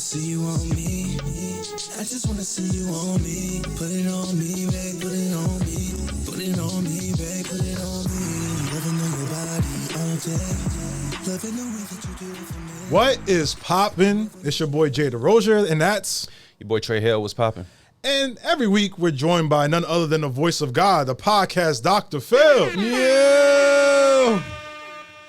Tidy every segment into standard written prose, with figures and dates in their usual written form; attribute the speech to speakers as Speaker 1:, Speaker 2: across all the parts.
Speaker 1: see you on me. I just wanna see you on me. Put it on me, babe. Put it on me. Put it on me, babe. Put it on me. Loving on your body all day. Loving the way that you do it for me.
Speaker 2: What is poppin'? It's your boy Jay DeRozier, and that's
Speaker 3: your boy Trey Hale. What's poppin'?
Speaker 2: And every week we're joined by none other than the voice of God, the podcast Dr. Phil. Yeah.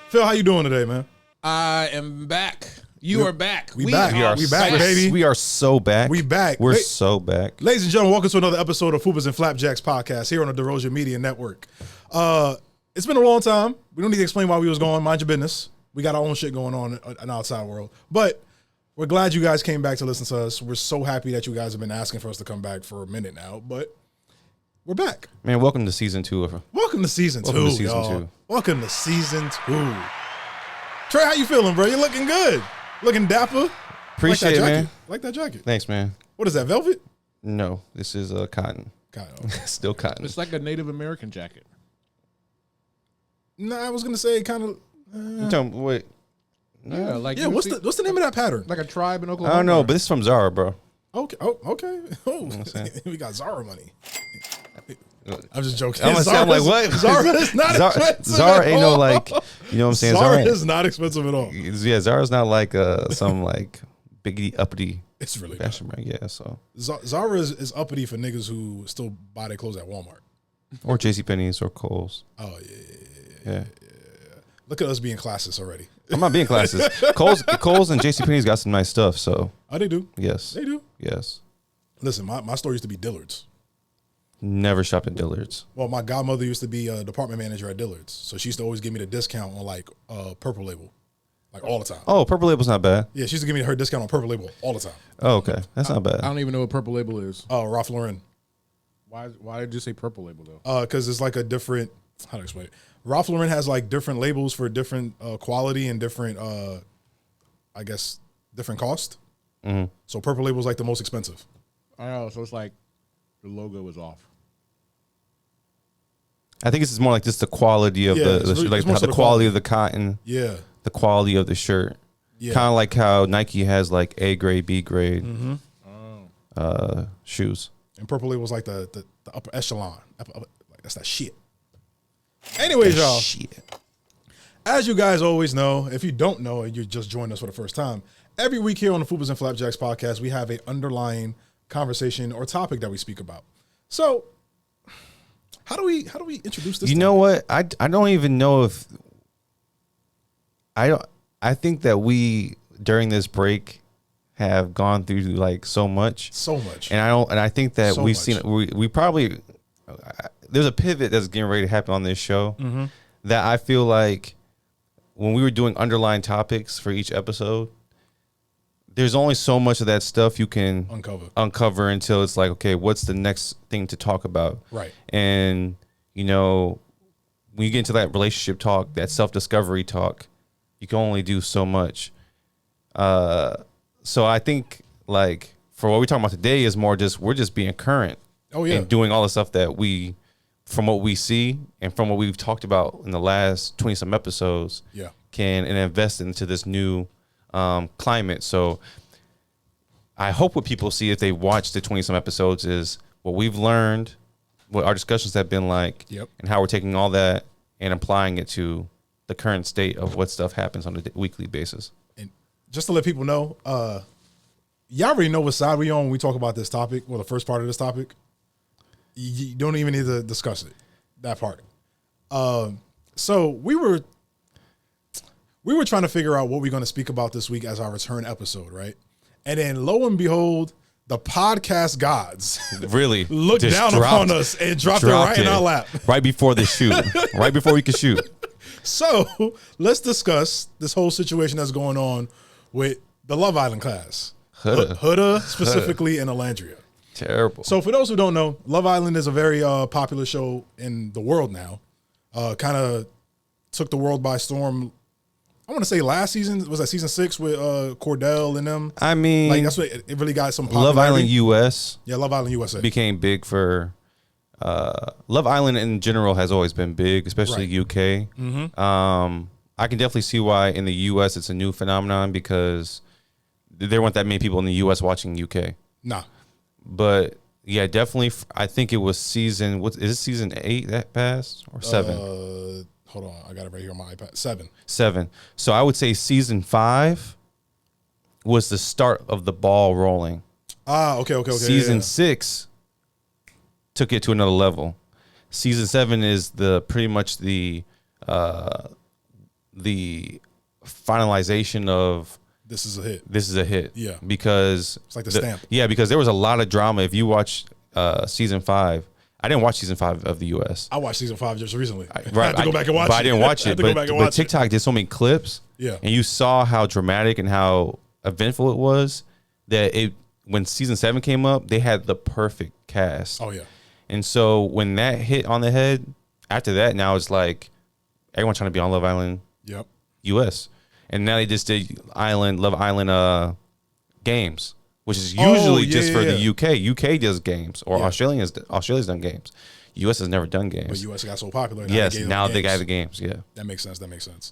Speaker 2: Phil, how you doing today, man?
Speaker 4: I am back. You are back.
Speaker 2: We back, baby.
Speaker 3: We are so back.
Speaker 2: We back.
Speaker 3: We're so back.
Speaker 2: Ladies and gentlemen, welcome to another episode of Fupas and Flapjacks podcast here on the DeRozier Media Network. It's been a long time. We don't need to explain why we was going. Mind your business. We got our own shit going on in the outside world. But we're glad you guys came back to listen to us. We're so happy that you guys have been asking for us to come back for a minute now. But we're back.
Speaker 3: Man, welcome to season 2.
Speaker 2: Welcome to season 2,
Speaker 3: Welcome to season
Speaker 2: y'all.
Speaker 3: 2.
Speaker 2: Welcome to season 2. Trey, how you feeling, bro? You're looking good. Looking dapper.
Speaker 3: Appreciate it, man.
Speaker 2: Like that jacket.
Speaker 3: Thanks, man.
Speaker 2: What is that, velvet?
Speaker 3: No, this is cotton.
Speaker 2: Cotton.
Speaker 3: Still cotton.
Speaker 4: It's like a Native American jacket.
Speaker 2: No, I was going to say kind of...
Speaker 3: Wait.
Speaker 4: Yeah, like
Speaker 2: what's the name of that pattern?
Speaker 4: like a tribe in Oklahoma.
Speaker 3: I don't know, but this is from Zara, bro.
Speaker 2: Okay. Oh, okay. Oh,
Speaker 3: what I'm saying?
Speaker 2: we got Zara money. I'm just joking.
Speaker 3: I'm like, what?
Speaker 2: Zara is not expensive.
Speaker 3: Zara ain't no
Speaker 2: all.
Speaker 3: like, you know what I'm saying?
Speaker 2: Zara is not expensive at all.
Speaker 3: Yeah, Zara's not like some like biggity uppity
Speaker 2: It's really
Speaker 3: fashion brand. Yeah, so
Speaker 2: Zara is uppity for niggas who still buy their clothes at Walmart
Speaker 3: or JCPenney's or Kohl's.
Speaker 2: Oh yeah. Look at us being classist already.
Speaker 3: I'm not being classist. Kohl's and JCPenney's got some nice stuff. So
Speaker 2: They do.
Speaker 3: yes,
Speaker 2: They do.
Speaker 3: yes.
Speaker 2: Listen, my store used to be Dillard's.
Speaker 3: Never shopped at Dillard's.
Speaker 2: Well, my godmother used to be a department manager at Dillard's, so she used to always give me the discount on like Purple Label, like all the time.
Speaker 3: Oh, Purple Label's not bad.
Speaker 2: Yeah, she used to give me her discount on Purple Label all the time.
Speaker 3: Oh, okay, that's not bad.
Speaker 4: I don't even know what Purple Label is.
Speaker 2: Oh, Ralph Lauren.
Speaker 4: Why did you say Purple Label though?
Speaker 2: Because it's like a different, how to explain it? Ralph Lauren has like different labels for different quality and different, I guess, different cost.
Speaker 3: Mm-hmm.
Speaker 2: So Purple Label is like the most expensive.
Speaker 4: I know, so it's like the logo is off.
Speaker 3: I think it's more like just the quality of the shirt, like the quality of the cotton,
Speaker 2: Yeah.
Speaker 3: the quality of the shirt.
Speaker 2: Yeah.
Speaker 3: Kind of like how Nike has like A grade, B grade shoes.
Speaker 2: And Purple Label is like the upper echelon. Like, that's that shit. Anyways, y'all.
Speaker 3: Shit.
Speaker 2: As you guys always know, if you don't know and you just joined us for the first time, every week here on the Fupas and Flapjacks podcast, we have an underlying conversation or topic that we speak about. So, how do we introduce this?
Speaker 3: You know what? I don't even know if I think that we during this break have gone through like so much, and I think that we've seen we probably there's a pivot that's getting ready to happen on this show that I feel like when we were doing underlying topics for each episode, there's only so much of that stuff you can uncover until it's like, okay, what's the next thing to talk about? Right. And, you know, when you get into that relationship talk, that self-discovery talk, you can only do so much. So I think, like, for what we're talking about today is more just, we're just being current. Oh, yeah. And doing all the stuff that from what we see and from what we've talked about in the last 20-some episodes, can invest into this new climate. So I hope what people see if they watch the 20-some episodes is what we've learned, what our discussions have been like, and how we're taking all that and applying it to the current state of what stuff happens on a weekly basis.
Speaker 2: And just to let people know, y'all already know what side we on when we talk about this topic, the first part of this topic. You don't even need to discuss it, that part. So we were trying to figure out what we're going to speak about this week as our return episode, right? And then lo and behold, the podcast gods
Speaker 3: really
Speaker 2: looked down upon us and dropped it right in our lap.
Speaker 3: Right before the shoot. Right before we could shoot.
Speaker 2: So let's discuss this whole situation that's going on with the Love Island class. Huda specifically and Olandria.
Speaker 3: Terrible.
Speaker 2: So for those who don't know, Love Island is a very popular show in the world now. Kind of took the world by storm. I want to say last season, was that season 6 with Cordell and them?
Speaker 3: I mean,
Speaker 2: like that's what it really got some popularity.
Speaker 3: Love Island US.
Speaker 2: Yeah, Love Island USA
Speaker 3: became big for Love Island in general has always been big, especially UK. Mm-hmm. I can definitely see why in the US it's a new phenomenon because there weren't that many people in the U.S. watching UK.
Speaker 2: Nah.
Speaker 3: But yeah, definitely. I think it was season. What is it? Season 8 that passed or 7?
Speaker 2: Hold on, I got it right here on my iPad. 7.
Speaker 3: 7. So I would say season 5 was the start of the ball rolling.
Speaker 2: Okay.
Speaker 3: Season 6 took it to another level. Season 7 is pretty much the finalization of
Speaker 2: this is a hit.
Speaker 3: This is a hit.
Speaker 2: Yeah,
Speaker 3: because
Speaker 2: it's like the stamp.
Speaker 3: Yeah, because there was a lot of drama. If you watch season 5, I didn't watch season 5 of the US.
Speaker 2: I watched season 5 just recently.
Speaker 3: Right,
Speaker 2: I had to go back and watch it.
Speaker 3: But I didn't watch it. But TikTok did so many clips.
Speaker 2: Yeah,
Speaker 3: and you saw how dramatic and how eventful it was that when season 7 came up, they had the perfect cast.
Speaker 2: Oh yeah.
Speaker 3: And so when that hit on the head, after that, now it's like everyone trying to be on Love Island.
Speaker 2: Yep.
Speaker 3: US. And now they just did Love Island games, which is usually just for the UK. UK does games, or Australia's done games. US has never done games.
Speaker 2: But US got so popular.
Speaker 3: Now they got the games. Yeah,
Speaker 2: that makes sense.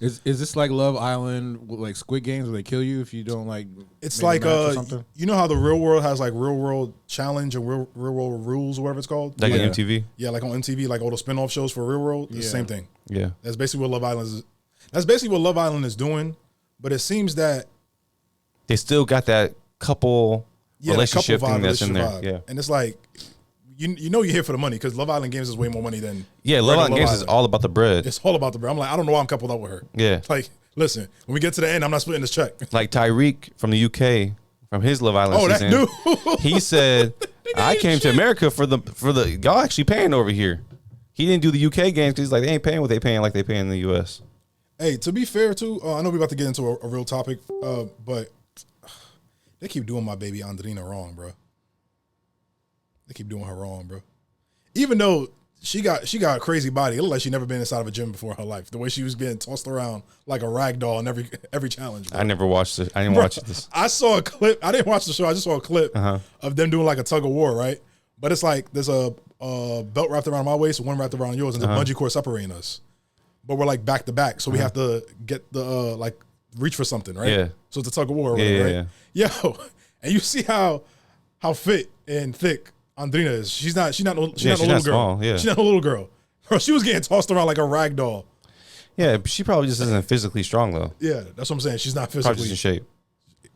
Speaker 4: Is this like Love Island, like Squid Games, where they kill you if you don't like?
Speaker 2: It's like you know how the Real World has like Real World Challenge and Real World Rules or whatever it's called.
Speaker 3: Like on MTV.
Speaker 2: Yeah, like on MTV, like all the spinoff shows for Real World. It's the same thing.
Speaker 3: Yeah,
Speaker 2: that's basically what Love Island is. That's basically what Love Island is doing. But it seems that
Speaker 3: they still got that couple relationship
Speaker 2: couple
Speaker 3: thing that's in there.
Speaker 2: Vibe.
Speaker 3: Yeah,
Speaker 2: and it's like you know you're here for the money because Love Island games is way more money than
Speaker 3: Love Island games is all about the bread.
Speaker 2: It's all about the bread. I'm like, I don't know why I'm coupled up with her.
Speaker 3: Yeah,
Speaker 2: like listen, when we get to the end, I'm not splitting this check.
Speaker 3: Like Tyreek from the UK, from his Love Island season,
Speaker 2: that dude.
Speaker 3: He said, "I came to America for the y'all actually paying over here." He didn't do the UK games because he's like, they ain't paying what they paying like they pay in the US.
Speaker 2: Hey, to be fair, too, I know we're about to get into a real topic, but they keep doing my baby Andrina wrong, bro. They keep doing her wrong, bro. Even though she got a crazy body, it looked like she never been inside of a gym before in her life. The way she was getting tossed around like a rag doll in every challenge. Bro.
Speaker 3: I never watched it. I didn't watch this.
Speaker 2: I saw a clip. I didn't watch the show. I just saw a clip of them doing like a tug of war, right? But it's like there's a belt wrapped around my waist, one wrapped around yours, and the bungee cord separating us. But we're like back to back, so we have to get the reach for something, right?
Speaker 3: Yeah.
Speaker 2: So it's a tug of war, right? Yeah. Yo, and you see how fit and thick Andrina is. She's not a little girl.
Speaker 3: Small, yeah.
Speaker 2: She's not a little girl. Bro, she was getting tossed around like a rag doll.
Speaker 3: Yeah, but she probably just isn't physically strong though.
Speaker 2: Yeah, that's what I'm saying. She's not physically
Speaker 3: probably just in shape.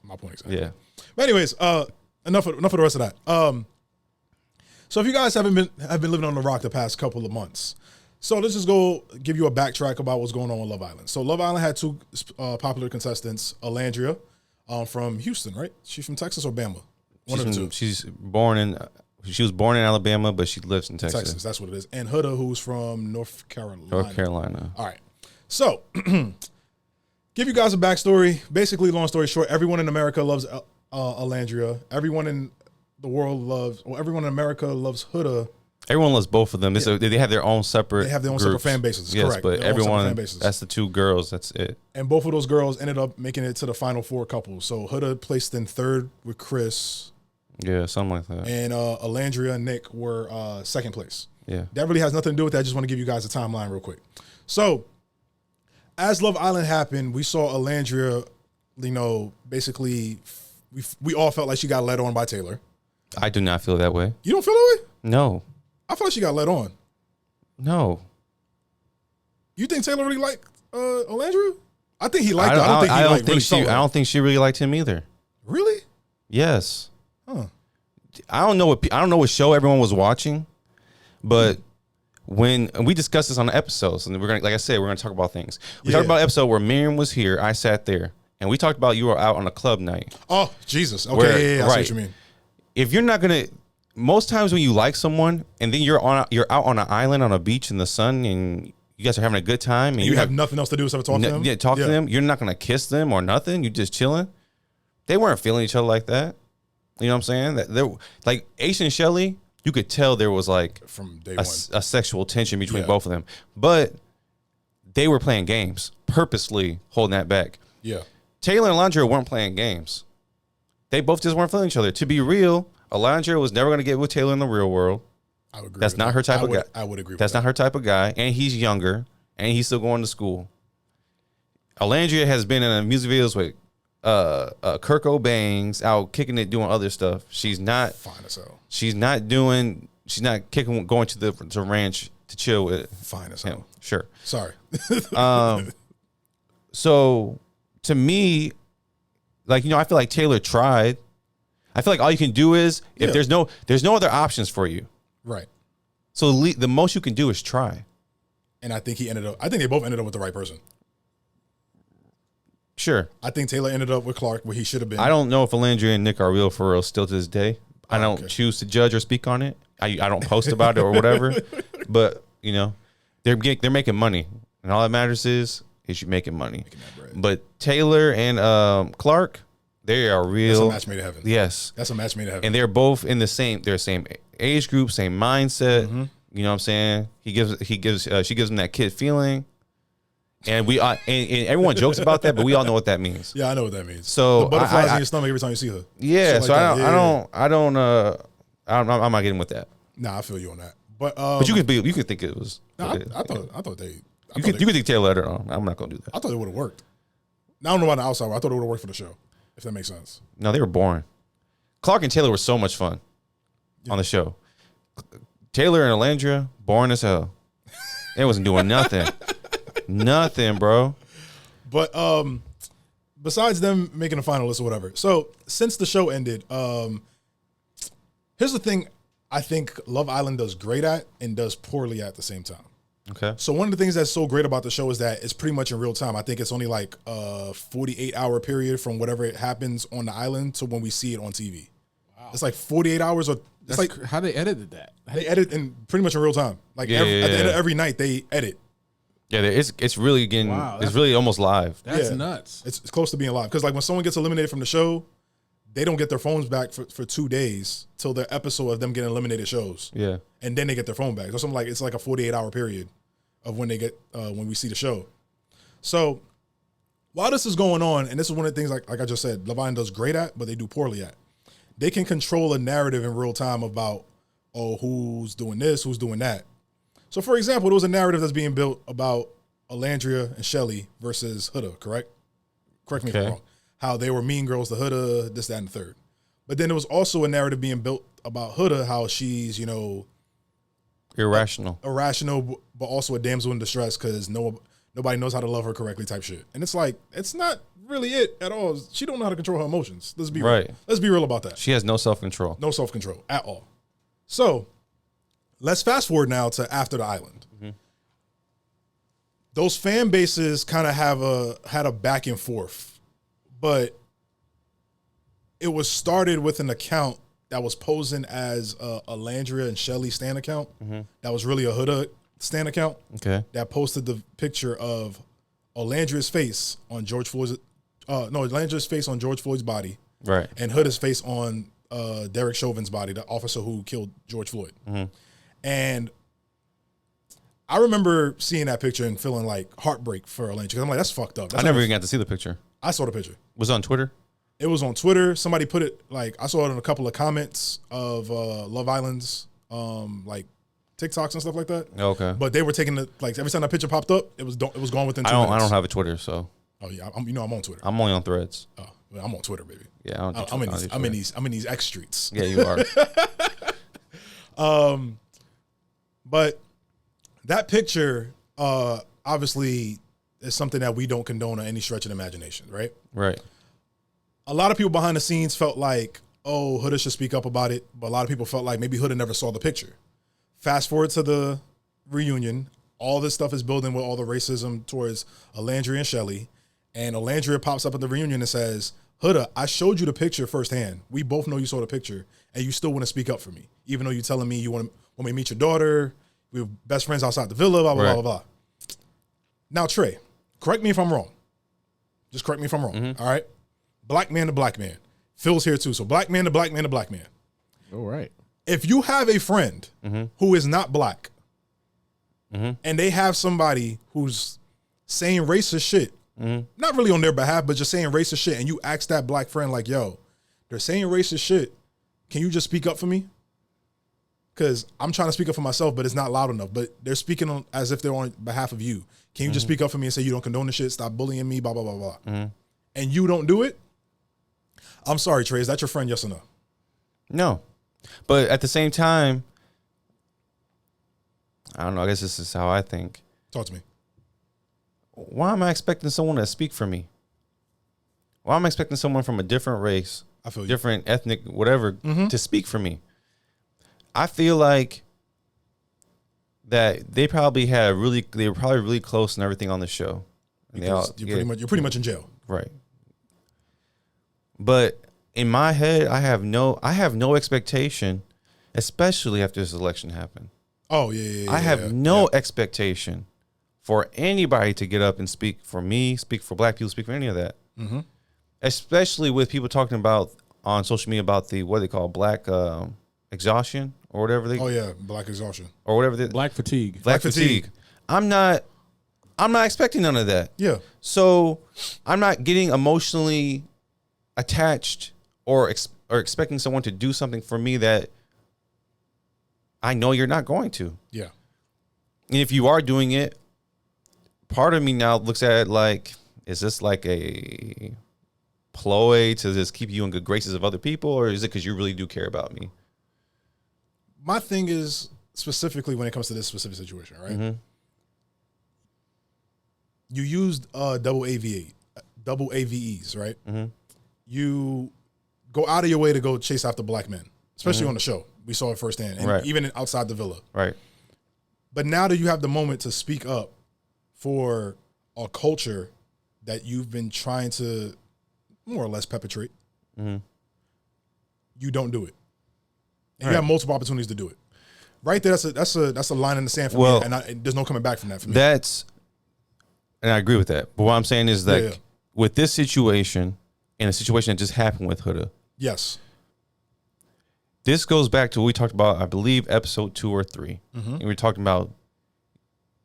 Speaker 2: My point exactly.
Speaker 3: Yeah.
Speaker 2: But anyways, enough of the rest of that. So if you guys have been living on the rock the past couple of months. So let's just go give you a backtrack about what's going on with Love Island. So Love Island had 2 popular contestants, Olandria from Houston, right? She's from Texas or Bama? One of the two.
Speaker 3: She was born in Alabama, but she lives in Texas.
Speaker 2: Texas, that's what it is. And Huda, who's from North Carolina. All right. So give you guys a backstory. Basically, long story short, everyone in America loves Olandria. Everyone in America loves Huda.
Speaker 3: Everyone loves both of them. They have their own separate.
Speaker 2: They have their own
Speaker 3: groups.
Speaker 2: separate fan bases.
Speaker 3: Yes,
Speaker 2: correct.
Speaker 3: but everyone. That's the 2 girls. That's it.
Speaker 2: And both of those girls ended up making it to the final 4 couples. So Huda placed in 3rd with Chris.
Speaker 3: Yeah, something like that.
Speaker 2: And Olandria and Nick were 2nd place.
Speaker 3: Yeah.
Speaker 2: That really has nothing to do with that. I just want to give you guys a timeline real quick. So as Love Island happened, we saw Olandria, basically we all felt like she got led on by Taylor.
Speaker 3: I do not feel that way.
Speaker 2: You don't feel that way?
Speaker 3: No.
Speaker 2: I feel like she got led on.
Speaker 3: No.
Speaker 2: You think Taylor really liked Olandria? I think he liked her. I
Speaker 3: don't think she really liked him either.
Speaker 2: Really?
Speaker 3: Yes.
Speaker 2: Huh.
Speaker 3: I don't know what show everyone was watching, but when we discussed this on the episodes, and we're gonna talk about things. We talked about an episode where Miriam was here, I sat there, and we talked about you were out on a club night.
Speaker 2: Oh, Jesus. Okay, I see what you mean.
Speaker 3: If you're not gonna, most times when you like someone and then you're out on an island on a beach in the sun and you guys are having a good time and
Speaker 2: you have nothing else to do except talk to them.
Speaker 3: Yeah, talk to them. You're not gonna kiss them or nothing. You're just chilling. They weren't feeling each other like that. You know what I'm saying? That they're like Ace and Shelly. You could tell there was like
Speaker 2: from day
Speaker 3: a sexual tension between both of them, but they were playing games, purposely holding that back.
Speaker 2: Yeah.
Speaker 3: Taylor and Olandria weren't playing games. They both just weren't feeling each other. To be real, Olandria was never going to get with Taylor in the real world.
Speaker 2: I would agree.
Speaker 3: That's not her type of guy.
Speaker 2: I would agree.
Speaker 3: That's not her type of guy, and he's younger, and he's still going to school. Olandria has been in music videos with Kurt Cobain's out kicking it, doing other stuff. She's not
Speaker 2: fine as hell.
Speaker 3: She's not going to the ranch to chill with.
Speaker 2: Fine as hell.
Speaker 3: Sure.
Speaker 2: Sorry.
Speaker 3: So to me, like, I feel like Taylor tried. I feel like all you can do is if there's no other options for you.
Speaker 2: Right.
Speaker 3: So the most you can do is try.
Speaker 2: And I think they both ended up with the right person.
Speaker 3: Sure.
Speaker 2: I think Taylor ended up with Clark where he should have been.
Speaker 3: I don't know if Olandria and Nick are real for real still to this day. I don't choose to judge or speak on it. I don't post about it or whatever. But, they're making money. And all that matters is you making money. But Taylor and Clark, they are real.
Speaker 2: That's a match made in heaven.
Speaker 3: Yes.
Speaker 2: That's a match made in heaven.
Speaker 3: And they're both in the same age group, same mindset.
Speaker 2: Mm-hmm.
Speaker 3: You know what I'm saying? She gives him that kid feeling. And and everyone jokes about that, but we all know what that means.
Speaker 2: Yeah, I know what that means.
Speaker 3: So
Speaker 2: the butterflies in your stomach every time you see her.
Speaker 3: Yeah, so I'm not getting with that.
Speaker 2: Nah, I feel you on that. But
Speaker 3: you could think it was.
Speaker 2: Nah, I thought they.
Speaker 3: You could think Taylor let it on. I'm not gonna do that.
Speaker 2: I thought it would have worked. Now, I don't know about the outside. I thought it would have worked for the show, if that makes sense.
Speaker 3: No, they were boring. Clark and Taylor were so much fun on the show. Taylor and Olandria, boring as hell. They wasn't doing nothing. Nothing, bro.
Speaker 2: But besides them making a finalist or whatever. So since the show ended, here's the thing I think Love Island does great at and does poorly at the same time.
Speaker 3: Okay.
Speaker 2: So one of the things that's so great about the show is that it's pretty much in real time. I think it's only like a 48-hour period from whatever it happens on the island to when we see it on TV. Wow. It's like 48 hours or it's like
Speaker 4: how they edited that.
Speaker 2: They edit in pretty much in real time. Like at the end of every night they edit.
Speaker 3: Yeah, it's really getting it's really almost live.
Speaker 2: That's
Speaker 4: nuts.
Speaker 2: It's close to being live because like when someone gets eliminated from the show, they don't get their phones back for 2 days till their episode of them getting eliminated shows. Yeah, and then they get their phone back. So something like it's like a 48-hour period of when they get when we see the show. So while this is going on, and this is one of the things like I just said, Love Island does great at, but they do poorly at. They can control a narrative in real time about who's doing this, who's doing that. So, for example, there was a narrative that's being built about Olandria and Shelly versus Huda, correct? Correct me if I'm wrong. How they were mean girls to Huda, this, that, and the third. But then there was also a narrative being built about Huda, how she's,
Speaker 3: irrational,
Speaker 2: but also a damsel in distress because nobody knows how to love her correctly type shit. And it's like, it's not really it at all. She don't know how to control her emotions. Let's be real. Let's be real about that.
Speaker 3: She has no self-control.
Speaker 2: No self-control at all. So let's fast forward now to after the island. Mm-hmm. Those fan bases kind of had a back and forth, but it was started with an account that was posing as a Olandria and Shelly stan account. Mm-hmm. That was really a Huda stan account. Okay. That posted the picture of Olandria's face on George Floyd's Olandria's face on George Floyd's body. Right. And Huda's face on Derek Chauvin's body, the officer who killed George Floyd. Mm-hmm. And I remember seeing that picture and feeling like heartbreak for Olandria because I'm like, that's fucked up.
Speaker 3: I never even got to see the picture.
Speaker 2: I saw the picture.
Speaker 3: Was it on Twitter?
Speaker 2: It was on Twitter. Somebody put it I saw it in a couple of comments of Love Island's like TikToks and stuff like that. Okay. But they were taking every time that picture popped up, it was gone within 2 minutes.
Speaker 3: I don't have a Twitter, so.
Speaker 2: Oh yeah, I'm on Twitter.
Speaker 3: I'm only on Threads.
Speaker 2: Oh, well, I'm on Twitter, baby.
Speaker 3: Yeah,
Speaker 2: I'm in these X streets.
Speaker 3: Yeah, you
Speaker 2: are. But that picture obviously is something that we don't condone on any stretch of the imagination, right? Right. A lot of people behind the scenes felt like, Huda should speak up about it, but a lot of people felt like maybe Huda never saw the picture. Fast forward to the reunion, all this stuff is building with all the racism towards Olandria and Shelly, and Olandria pops up at the reunion and says, Huda, I showed you the picture firsthand. We both know you saw the picture, and you still want to speak up for me, even though you're telling me you want me to meet your daughter, we were best friends outside the villa, blah, blah, blah, blah, blah. Now, Trey, correct me if I'm wrong. Just correct me if I'm wrong, all right? Black man to black man. Phil's here too. So black man to black man to black man.
Speaker 4: All right.
Speaker 2: If you have a friend who is not black and they have somebody who's saying racist shit, not really on their behalf, but just saying racist shit, and you ask that black friend like, yo, they're saying racist shit. Can you just speak up for me? Because I'm trying to speak up for myself, but it's not loud enough. But they're speaking on as if they're on behalf of you. Can you just speak up for me and say you don't condone the shit, stop bullying me, blah, blah, blah, blah. And you don't do it? I'm sorry, Trey. Is that your friend? Yes or no?
Speaker 3: No. But at the same time, I don't know. I guess this is how I think.
Speaker 2: Talk to me.
Speaker 3: Why am I expecting someone to speak for me? Why am I expecting someone from a different race,
Speaker 2: I feel you.
Speaker 3: different ethnic, whatever, to speak for me? I feel like that they were probably really close and everything on the show. And
Speaker 2: you're pretty much in jail.
Speaker 3: Right. But in my head, I have no expectation, especially after this election happened.
Speaker 2: Oh, yeah.
Speaker 3: I have no expectation for anybody to get up and speak for me, speak for black people, speak for any of that. Mm-hmm. Especially with people talking about on social media about the, what they call black exhaustion or whatever they.
Speaker 2: Oh yeah, black exhaustion
Speaker 3: or whatever.
Speaker 4: Black fatigue.
Speaker 3: Black fatigue. I'm not expecting none of that.
Speaker 2: Yeah.
Speaker 3: So I'm not getting emotionally attached or expecting someone to do something for me that I know you're not going to.
Speaker 2: Yeah.
Speaker 3: And if you are doing it, part of me now looks at it like, is this like a ploy to just keep you in good graces of other people, or is it because you really do care about me?
Speaker 2: My thing is, specifically when it comes to this specific situation, right? Mm-hmm. You used double AVEs, right? Mm-hmm. You go out of your way to go chase after black men, especially on the show. We saw it firsthand, and even outside the villa. Right. But now that you have the moment to speak up for a culture that you've been trying to more or less perpetrate, you don't do it. And you have multiple opportunities to do it. Right there, that's a line in the sand for me, and there's no coming back from that for me.
Speaker 3: And I agree with that. But what I'm saying is that with this situation and a situation that just happened with Huda.
Speaker 2: Yes.
Speaker 3: This goes back to what we talked about, I believe, episode 2 or 3. Mm-hmm. And we were talking about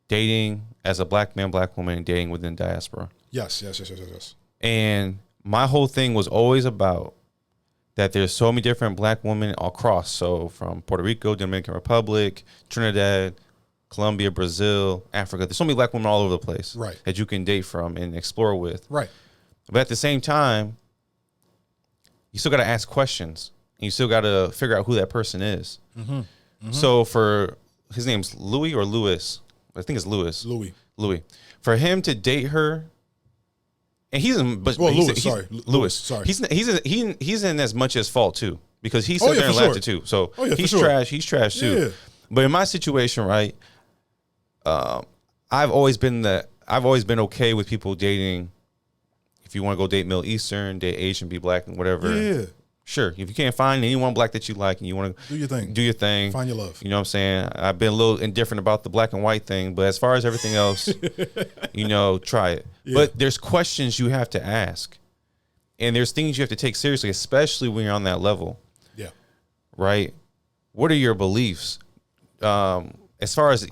Speaker 3: dating as a black man, black woman, and dating within diaspora.
Speaker 2: Yes.
Speaker 3: And my whole thing was always about that there's so many different black women across. So from Puerto Rico, Dominican Republic, Trinidad, Colombia, Brazil, Africa. There's so many black women all over the place that you can date from and explore with. Right. But at the same time, you still got to ask questions. And you still got to figure out who that person is. Mm-hmm. Mm-hmm. So for, his name's Louis or Louis? I think it's Louis. Louis. For him to date her, and he's in, but Louis. Sorry. He's in as much as fault too, because he sat there and laughed too. So he's trash. He's trash too. Yeah. But in my situation, right, I've always been okay with people dating. If you want to go date Middle Eastern, date Asian, be black, and whatever. Yeah. Sure. If you can't find anyone black that you like and you want to do your thing.
Speaker 2: Find your love.
Speaker 3: You know what I'm saying? I've been a little indifferent about the black and white thing, but as far as everything else, try it. Yeah. But there's questions you have to ask. And there's things you have to take seriously, especially when you're on that level. Yeah. Right? What are your beliefs? As far as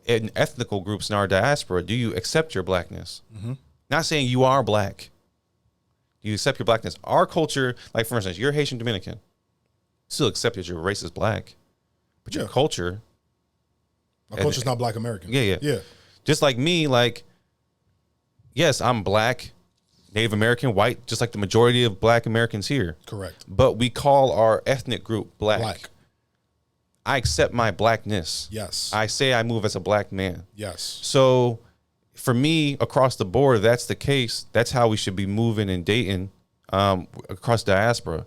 Speaker 3: in ethnical groups in our diaspora, do you accept your blackness? Mm-hmm. Not saying you are black. You accept your blackness. Our culture, like for instance, you're Haitian Dominican, still accept that your race is black, but your culture,
Speaker 2: our culture's not black American.
Speaker 3: Yeah. Just like me, yes, I'm black, Native American, white, just like the majority of black Americans here. Correct. But we call our ethnic group black. I accept my blackness. Yes. I say I move as a black man. Yes. So for me, across the board, if that's the case, that's how we should be moving and dating across diaspora.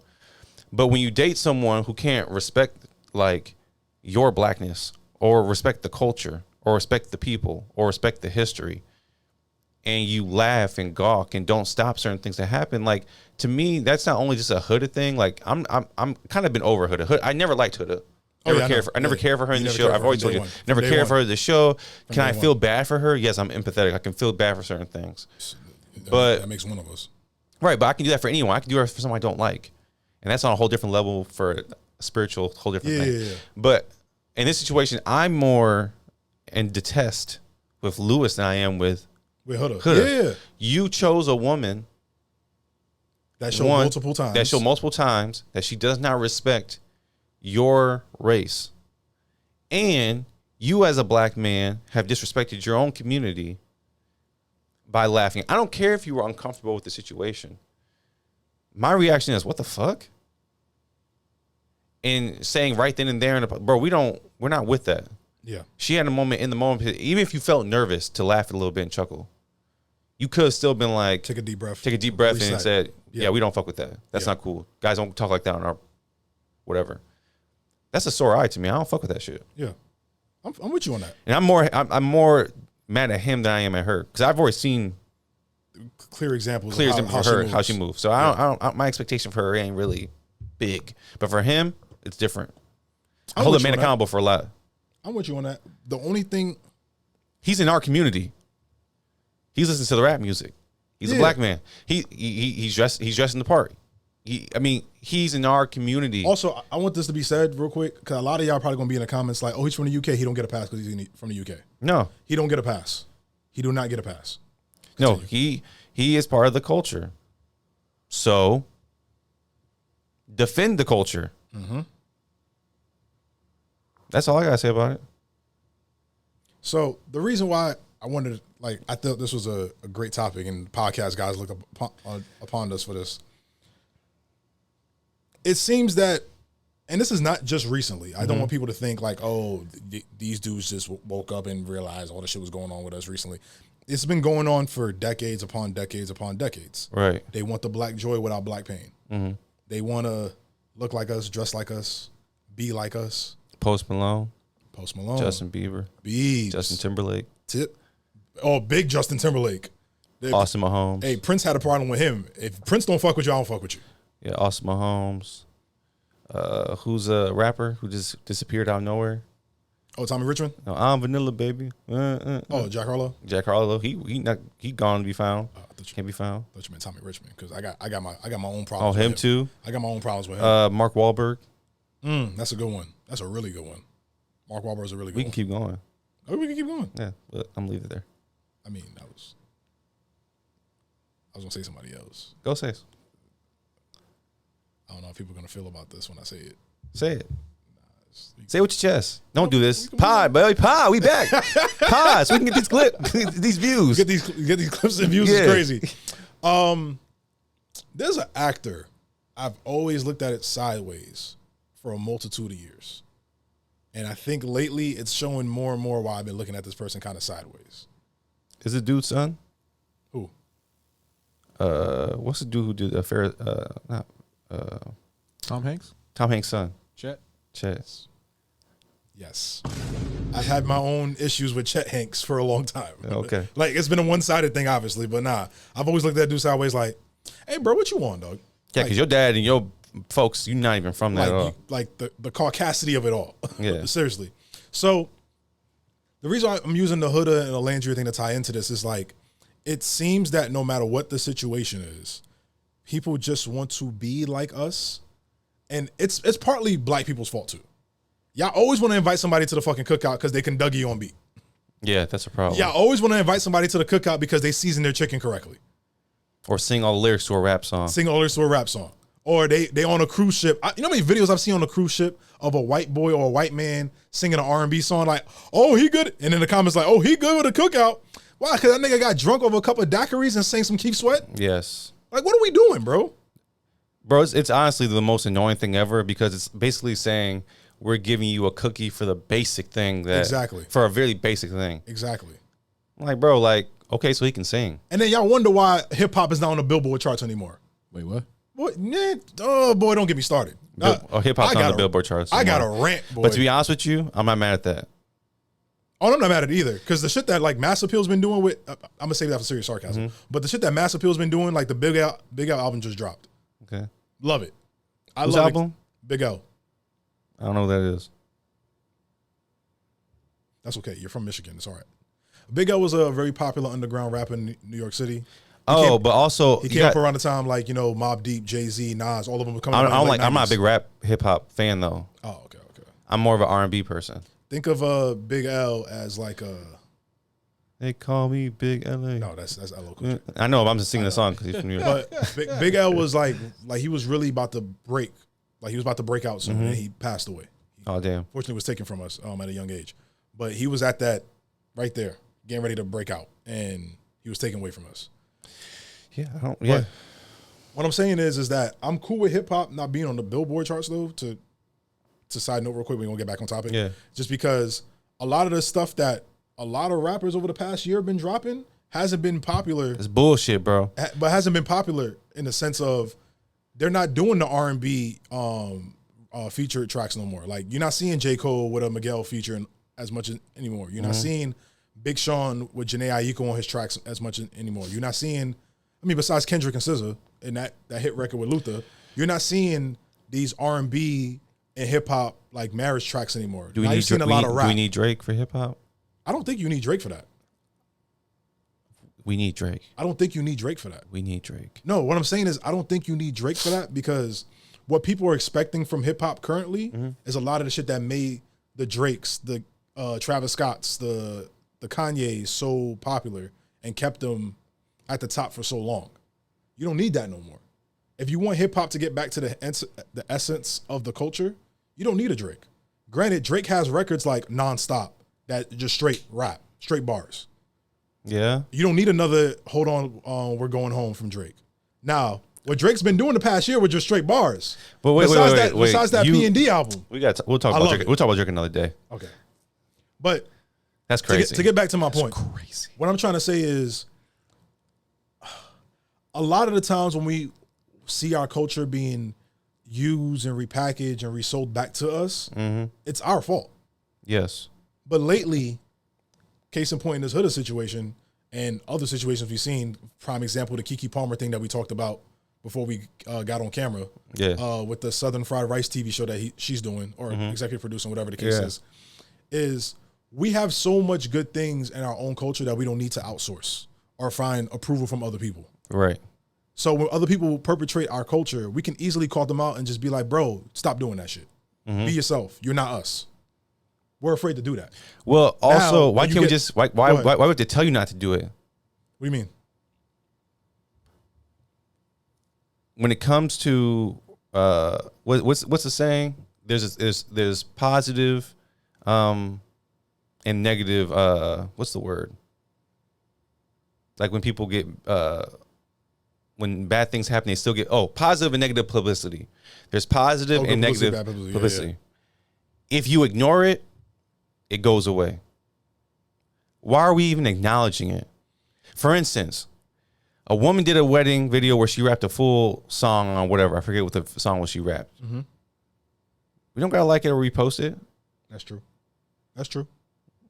Speaker 3: But when you date someone who can't respect your blackness or respect the culture or respect the people or respect the history, and you laugh and gawk and don't stop certain things that happen, to me, that's not only just a Huda thing. I'm kind of been over Huda. I never liked Huda. I never cared for her in the show. I've always told you, never cared for her in the show. Can I feel bad for her? Yes, I'm empathetic. I can feel bad for certain things. But
Speaker 2: that makes one of us.
Speaker 3: Right, but I can do that for anyone. I can do that for someone I don't like. And that's on a whole different level for a spiritual, whole different thing. Yeah. But in this situation, I'm more and detest with Louis than I am with Huda. Yeah. You chose a woman
Speaker 2: that showed multiple times
Speaker 3: that she does not respect your race, and you as a black man have disrespected your own community by laughing. I don't care if you were uncomfortable with the situation. my reaction is, what the fuck? And saying right then and there, bro, we're not with that.
Speaker 2: Yeah.
Speaker 3: She had a moment in the moment, even if you felt nervous to laugh a little bit and chuckle, you could have still been like,
Speaker 2: take a deep breath,
Speaker 3: and said, yeah, we don't fuck with that. That's not cool. Guys don't talk like that on our whatever. That's a sore eye to me. I don't fuck with that shit.
Speaker 2: Yeah. I'm with you on that.
Speaker 3: And I'm more mad at him than I am at her, because I've already seen
Speaker 2: clear examples
Speaker 3: of her, how she moves. So I don't my expectation for her ain't really big, but for him, it's different. I hold a man accountable for a lot.
Speaker 2: I'm with you on that. The only thing,
Speaker 3: he's in our community. He's listening to the rap music. He's a black man. He's dressed in the part. He's in our community.
Speaker 2: Also, I want this to be said real quick, because a lot of y'all probably gonna be in the comments like, "Oh, he's from the UK. He don't get a pass because he's from the UK."
Speaker 3: No,
Speaker 2: he don't get a pass. He do not get a pass.
Speaker 3: Continue. No, he is part of the culture. So defend the culture. Mm-hmm. That's all I gotta say about it.
Speaker 2: So the reason why I wanted, like, I thought this was a great topic, and podcast guys look upon us for this. It seems that, and this is not just recently. I don't want people to think like, oh, these dudes just woke up and realized all the shit was going on with us recently. It's been going on for decades upon decades upon decades.
Speaker 3: Right.
Speaker 2: They want the black joy without black pain. Mm-hmm. They want to look like us, dress like us, be like us.
Speaker 3: Post Malone.
Speaker 2: Justin
Speaker 3: Bieber.
Speaker 2: Biebs.
Speaker 3: Justin Timberlake.
Speaker 2: Big Justin Timberlake.
Speaker 3: Austin Mahomes.
Speaker 2: Hey, Prince had a problem with him. If Prince don't fuck with you, I don't fuck with you.
Speaker 3: Yeah, Austin Mahomes. Who's a rapper who just disappeared out of nowhere?
Speaker 2: Oh, Tommy Richmond?
Speaker 3: No, I'm Vanilla, baby.
Speaker 2: Oh, Jack Harlow?
Speaker 3: Jack Harlow. He gone to be found. Can't be found.
Speaker 2: I thought you meant Tommy Richmond, because I got my own problems.
Speaker 3: Oh, him too?
Speaker 2: I got my own problems with him.
Speaker 3: Mark Wahlberg.
Speaker 2: That's a good one. That's a really good one. Mark Wahlberg's a really good one.
Speaker 3: We can keep going.
Speaker 2: Oh, we can keep going.
Speaker 3: Yeah, but I'm leaving it there.
Speaker 2: I mean, I was gonna say somebody else.
Speaker 3: Go say it.
Speaker 2: I don't know if people are gonna feel about this when I say it.
Speaker 3: Say it. Say it with your chest. Don't do this. Pod, baby. Pod, we back. Pod, so we can get these views.
Speaker 2: Get these clips and views is crazy. There's an actor. I've always looked at it sideways for a multitude of years. And I think lately it's showing more and more why I've been looking at this person kind of sideways.
Speaker 3: Is it dude's son?
Speaker 2: Who?
Speaker 3: What's the dude who did the affair?
Speaker 4: Tom Hanks?
Speaker 3: Tom Hanks' son.
Speaker 4: Chet.
Speaker 2: Yes. I've had my own issues with Chet Hanks for a long time.
Speaker 3: Okay.
Speaker 2: Like, it's been a one-sided thing, obviously, but nah. I've always looked at that dude sideways like, hey, bro, what you want, dog?
Speaker 3: Yeah, because your dad and your folks, you're not even from that at all.
Speaker 2: Like the caucasity of it all.
Speaker 3: Yeah.
Speaker 2: Seriously. So the reason I'm using the Huda and Olandria thing to tie into this is, like, it seems that no matter what the situation is, people just want to be like us. And it's partly black people's fault too. Y'all always want to invite somebody to the fucking cookout because they can Dougie on beat.
Speaker 3: Yeah, that's a problem.
Speaker 2: Y'all always want to invite somebody to the cookout because they season their chicken correctly.
Speaker 3: Or sing all the lyrics to a rap song. Or they on a cruise ship. You know how many videos I've seen on a cruise ship of a white boy or a white man singing an R&B song like, oh, he good. And in the comments like, oh, he good with a cookout. Why? Because that nigga got drunk over a cup of daiquiris and sang some Keith Sweat? Yes.
Speaker 2: Like, what are we doing, bro?
Speaker 3: Bro, it's honestly the most annoying thing ever, because it's basically saying we're giving you a cookie for the basic thing for a very basic thing.
Speaker 2: Exactly.
Speaker 3: I'm like, bro, like, okay, so he can sing.
Speaker 2: And then y'all wonder why hip hop is not on the Billboard charts anymore.
Speaker 4: Wait, what?
Speaker 2: What? Oh boy, don't get me started.
Speaker 3: Hip hop's on the Billboard charts.
Speaker 2: I got a rant, boy.
Speaker 3: But to be honest with you, I'm not mad at that.
Speaker 2: Oh, I'm not mad at it either, because the shit that like Mass Appeal's been doing with, I'm gonna say that for serious sarcasm, but the shit that Mass Appeal's been doing, like the Big L album just dropped.
Speaker 3: Okay.
Speaker 2: Love it.
Speaker 3: Whose album?
Speaker 2: Big L.
Speaker 3: I don't know who that is.
Speaker 2: That's okay. You're from Michigan. It's all right. Big L was a very popular underground rapper in New York City.
Speaker 3: But also
Speaker 2: he came up around the time like, you know, Mobb Deep, Jay-Z, Nas, all of them were coming.
Speaker 3: I'm not a big rap hip hop fan though.
Speaker 2: Oh, okay.
Speaker 3: I'm more of an R&B person.
Speaker 2: Think of Big L as like a.
Speaker 3: They call me Big LA.
Speaker 2: No, that's LL Cool J.
Speaker 3: I know, but I'm just singing the song because he's from New York.
Speaker 2: But Big L was like he was really about to break, like he was about to break out soon, and he passed away.
Speaker 3: Oh damn!
Speaker 2: Fortunately, was taken from us at a young age, but he was at that right there, getting ready to break out, and he was taken away from us.
Speaker 3: Yeah,
Speaker 2: What I'm saying is that I'm cool with hip hop not being on the Billboard charts though. To side note real quick, we're gonna get back on topic.
Speaker 3: Yeah.
Speaker 2: Just because a lot of the stuff that a lot of rappers over the past year have been dropping hasn't been popular.
Speaker 3: It's bullshit, bro.
Speaker 2: But hasn't been popular in the sense of they're not doing the R&B featured tracks no more. Like you're not seeing J. Cole with a Miguel feature as much anymore. You're not seeing Big Sean with Janae Aiko on his tracks as much anymore. You're not seeing, I mean, besides Kendrick and SZA and that hit record with Luther, you're not seeing these R&B and hip hop like marriage tracks anymore.
Speaker 3: Do we need
Speaker 2: a lot of rap.
Speaker 3: Do we need Drake for hip hop?
Speaker 2: I don't think you need Drake for that.
Speaker 3: We need Drake.
Speaker 2: I don't think you need Drake for that.
Speaker 3: We need Drake.
Speaker 2: No, what I'm saying is I don't think you need Drake for that because what people are expecting from hip hop currently is a lot of the shit that made the Drakes, the Travis Scotts, the Kanye's so popular and kept them at the top for so long. You don't need that no more. If you want hip hop to get back to the essence of the culture, you don't need a Drake. Granted, Drake has records like Nonstop that just straight rap, straight bars.
Speaker 3: Yeah.
Speaker 2: You don't need another Hold On, We're Going Home from Drake. Now, what Drake's been doing the past year with just straight bars.
Speaker 3: But wait,
Speaker 2: besides that P&D album.
Speaker 3: We'll talk about Drake another day.
Speaker 2: Okay. But
Speaker 3: that's crazy.
Speaker 2: To get back to my point.
Speaker 3: Crazy.
Speaker 2: What I'm trying to say is a lot of the times when we see our culture being used and repackaged and resold back to us, it's our fault.
Speaker 3: Yes.
Speaker 2: But lately, case in point in this Huda situation and other situations we've seen, prime example, the Keke Palmer thing that we talked about before we got on camera, with the Southern Fried Rice TV show that she's doing or executive producing, whatever the case is we have so much good things in our own culture that we don't need to outsource or find approval from other people.
Speaker 3: Right.
Speaker 2: So when other people perpetrate our culture, we can easily call them out and just be like, bro, stop doing that shit. Be yourself. You're not us. We're afraid to do that.
Speaker 3: Well, also, now, why can't we just why would they tell you not to do it?
Speaker 2: What do you mean?
Speaker 3: When it comes to what's the saying? There's positive and negative what's the word? Like when people get when bad things happen, they still get positive and negative publicity. There's positive and negative publicity. Yeah. If you ignore it, it goes away. Why are we even acknowledging it? For instance, a woman did a wedding video where she rapped a full song on whatever. I forget what the song was she rapped. We don't gotta like it or repost it.
Speaker 2: That's true. That's true.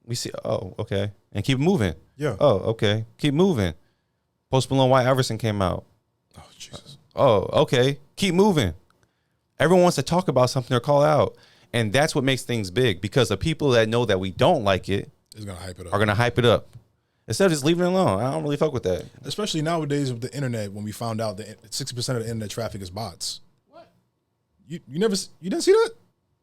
Speaker 3: We see, okay. And keep moving.
Speaker 2: Yeah.
Speaker 3: Oh, okay. Keep moving. Post Malone, White Iverson came out.
Speaker 2: Oh, Jesus.
Speaker 3: Okay. Keep moving. Everyone wants to talk about something or call out. And that's what makes things big because the people that know that we don't like it
Speaker 2: are
Speaker 3: going to hype it up. Instead of just leaving it alone. I don't really fuck with that.
Speaker 2: Especially nowadays with the internet, when we found out that 60% of the internet traffic is bots.
Speaker 4: What?
Speaker 2: You didn't see that?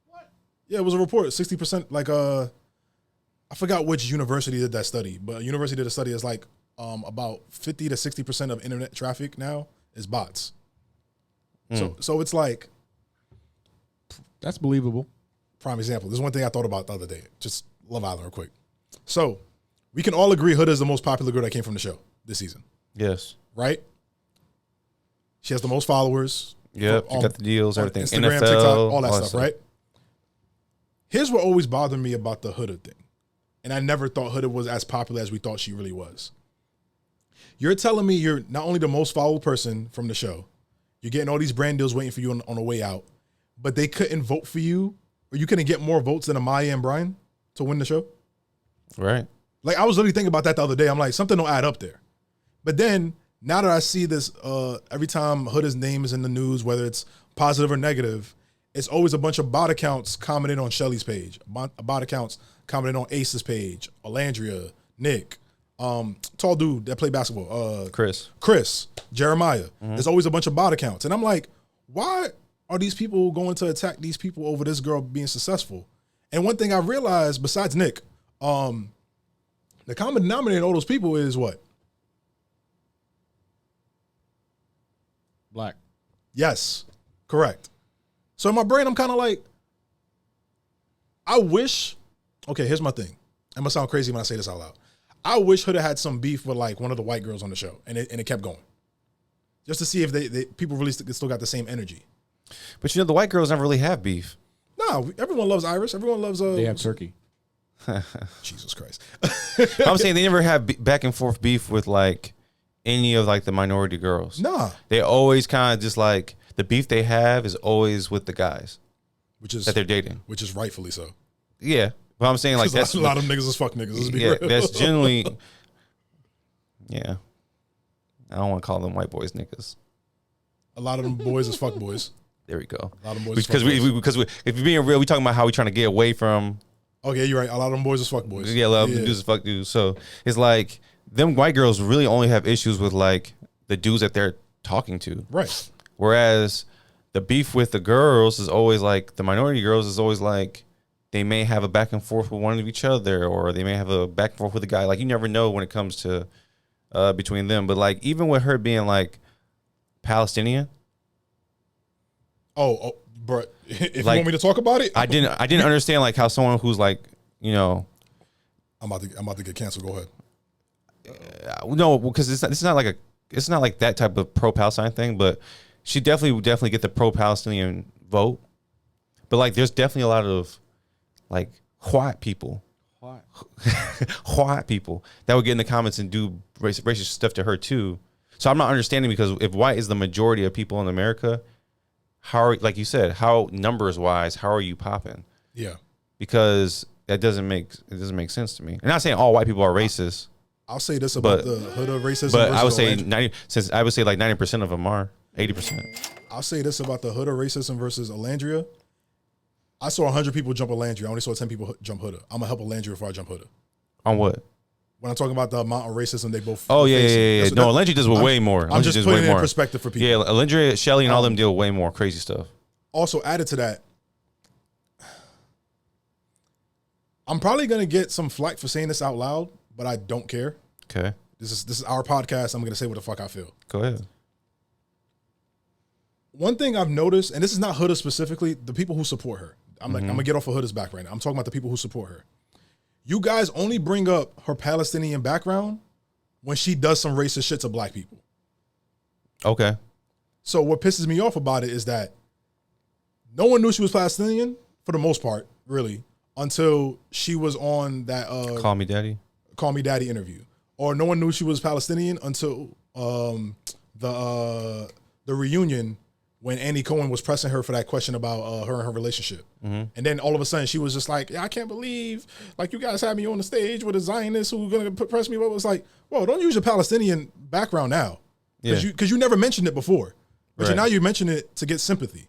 Speaker 4: What?
Speaker 2: Yeah, it was a report. 60%, like I forgot which university did that study, but a university did a study that's like about 50 to 60% of internet traffic now is bots. So it's like,
Speaker 4: that's believable.
Speaker 2: Prime example. This is one thing I thought about the other day. Just Love Island real quick. So we can all agree Huda is the most popular girl that came from the show this season.
Speaker 3: Yes.
Speaker 2: Right? She has the most followers.
Speaker 3: Yep. She got the deals, everything.
Speaker 2: Instagram,
Speaker 3: NFL,
Speaker 2: TikTok, all that stuff, right? Here's what always bothered me about the Huda thing. And I never thought Huda was as popular as we thought she really was. You're telling me you're not only the most followed person from the show, you're getting all these brand deals waiting for you on the way out, but they couldn't vote for you, or you couldn't get more votes than Amaya and Brian to win the show?
Speaker 3: Right.
Speaker 2: Like, I was literally thinking about that the other day. I'm like, something don't add up there. But then, now that I see this, every time Huda's name is in the news, whether it's positive or negative, it's always a bunch of bot accounts commenting on Shelly's page, bot accounts commenting on Ace's page, Olandria, Nick, tall dude that played basketball, Chris, Jeremiah. There's always a bunch of bot accounts. And I'm like, why are these people going to attack these people over this girl being successful? And one thing I realized, besides Nick, the common denominator in all those people is what?
Speaker 4: Black.
Speaker 2: Yes, correct. So in my brain, I'm kind of like, I wish, okay, here's my thing. It must sound crazy when I say this out loud. I wish Huda had some beef with like one of the white girls on the show and it kept going. just to see if they people really still got the same energy.
Speaker 3: But the white girls never really have beef.
Speaker 2: No, everyone loves Irish. Everyone loves.
Speaker 4: They have turkey.
Speaker 2: Jesus Christ.
Speaker 3: I'm saying they never have back and forth beef with like any of like the minority girls.
Speaker 2: Nah,
Speaker 3: they always kind of just like the beef they have is always with the guys,
Speaker 2: which is
Speaker 3: that they're dating,
Speaker 2: which is rightfully so.
Speaker 3: Yeah, but I'm saying like that's
Speaker 2: a lot of niggas is fuck niggas. Let's be
Speaker 3: yeah,
Speaker 2: real.
Speaker 3: that's generally. Yeah, I don't want to call them white boys niggas.
Speaker 2: A lot of them boys is fuck boys.
Speaker 3: There we go.
Speaker 2: A lot of them boys
Speaker 3: because if you're being real, we talking about how we trying to get away from.
Speaker 2: Okay, you're right. A lot of them boys is fuck boys.
Speaker 3: Yeah, a lot of them dudes is fuck dudes. So it's like them white girls really only have issues with like the dudes that they're talking to.
Speaker 2: Right.
Speaker 3: Whereas the beef with the girls is always like the minority girls is always like they may have a back and forth with one of each other, or they may have a back and forth with a guy. Like you never know when it comes to between them. But like even with her being like Palestinian.
Speaker 2: Oh, bro. If
Speaker 3: like,
Speaker 2: you want me to talk about it,
Speaker 3: I didn't understand like how someone who's like, you know,
Speaker 2: I'm about to get canceled. Go ahead.
Speaker 3: No, because it's not like that type of pro-Palestine thing, but she definitely get the pro-Palestinian vote. But like, there's definitely a lot of like white people that would get in the comments and do racist stuff to her too. So I'm not understanding, because if white is the majority of people in America, how, like you said, how numbers wise, how are you popping?
Speaker 2: Yeah,
Speaker 3: because that doesn't make sense to me. I'm not saying all white people are racist.
Speaker 2: I'll say this about the Huda racism.
Speaker 3: But I would say 90% of them are 80%.
Speaker 2: I'll say this about the Huda racism versus Olandria. I saw 100 people jump Olandria. I only saw 10 people jump Huda. I'm gonna help Olandria before I jump Huda.
Speaker 3: On what?
Speaker 2: When I'm talking about the amount of racism they both.
Speaker 3: Oh yeah. No, Olandria does way more.
Speaker 2: I'm just putting it in perspective for people.
Speaker 3: Yeah, Olandria, Shelly, and all them deal way more crazy stuff. Also,
Speaker 2: added to that, I'm probably gonna get some flack for saying this out loud, but I don't care.
Speaker 3: Okay.
Speaker 2: This is our podcast. I'm gonna say what the fuck I feel.
Speaker 3: Go ahead.
Speaker 2: One thing I've noticed, and this is not Huda specifically, the people who support her. I'm gonna get off of Huda's back right now. I'm talking about the people who support her. You guys only bring up her Palestinian background when she does some racist shit to black people.
Speaker 3: Okay.
Speaker 2: So what pisses me off about it is that no one knew she was Palestinian for the most part, really, until she was on that
Speaker 3: Call Me Daddy
Speaker 2: interview. Or no one knew she was Palestinian until the reunion when Andy Cohen was pressing her for that question about her and her relationship. Mm-hmm. And then all of a sudden she was just like, I can't believe like you guys had me on the stage with a Zionist who's going to press me. But it was like, whoa, don't use your Palestinian background now. Because you never mentioned it before. But now you mention it to get sympathy.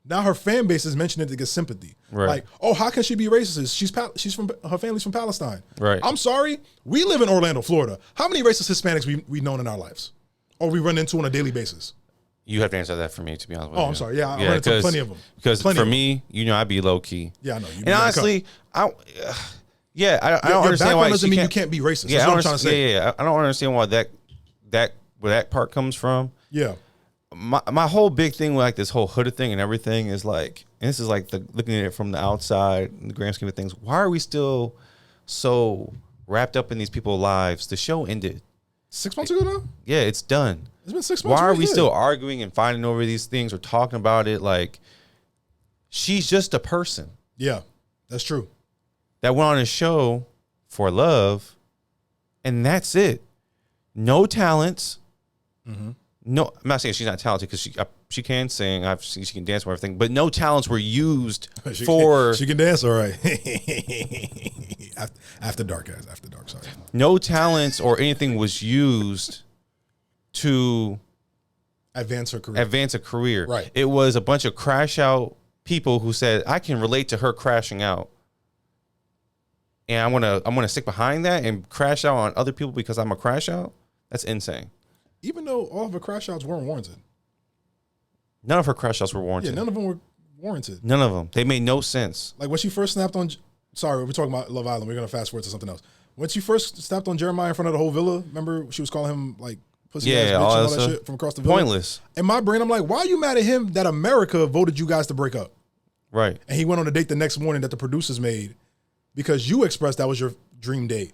Speaker 2: Now her fan base is mentioning it to get sympathy. Right. Like, oh, how can she be racist? She's from, her family's from Palestine.
Speaker 3: Right.
Speaker 2: I'm sorry. We live in Orlando, Florida. How many racist Hispanics we known in our lives? Or we run into on a daily basis?
Speaker 3: You have to answer that for me, to be honest with you.
Speaker 2: Oh, I'm sorry. Yeah, I run into plenty of them.
Speaker 3: Because for me, I'd be low key.
Speaker 2: Yeah, I know.
Speaker 3: And honestly, I don't understand why
Speaker 2: doesn't mean you can't be racist.
Speaker 3: Yeah,
Speaker 2: That's what I'm trying to say.
Speaker 3: Yeah. I don't understand why where that part comes from.
Speaker 2: Yeah.
Speaker 3: My whole big thing with like this whole Huda thing and everything is like, and this is like looking at it from the outside in the grand scheme of things. Why are we still so wrapped up in these people's lives? The show ended
Speaker 2: 6 months ago now?
Speaker 3: Yeah, it's done.
Speaker 2: It's been 6 months.
Speaker 3: Why are we still arguing and fighting over these things or talking about it? Like, she's just a person.
Speaker 2: Yeah, that's true.
Speaker 3: That went on a show for love, and that's it. No talents. Mm-hmm. No, I'm not saying she's not talented, because she can sing. I've seen she can dance and everything, but no talents were used for.
Speaker 2: She can dance, all right. After dark, guys. After dark. Sorry.
Speaker 3: No talents or anything was used to
Speaker 2: advance a career.
Speaker 3: Right. It was a bunch of crash out people who said, I can relate to her crashing out, and I'm gonna stick behind that and crash out on other people because I'm a crash out. That's insane.
Speaker 2: Even though all of her crash outs weren't warranted.
Speaker 3: None of her crash outs were warranted.
Speaker 2: Yeah, none of them were warranted.
Speaker 3: None of them. They made no sense.
Speaker 2: Like when she first snapped on, sorry, we're talking about Love Island. We're going to fast forward to something else. When she first snapped on Jeremiah in front of the whole villa, remember she was calling him like pussy ass bitch and all that shit from across the villa?
Speaker 3: Pointless.
Speaker 2: In my brain, I'm like, why are you mad at him that America voted you guys to break up?
Speaker 3: Right.
Speaker 2: And he went on a date the next morning that the producers made because you expressed that was your dream date.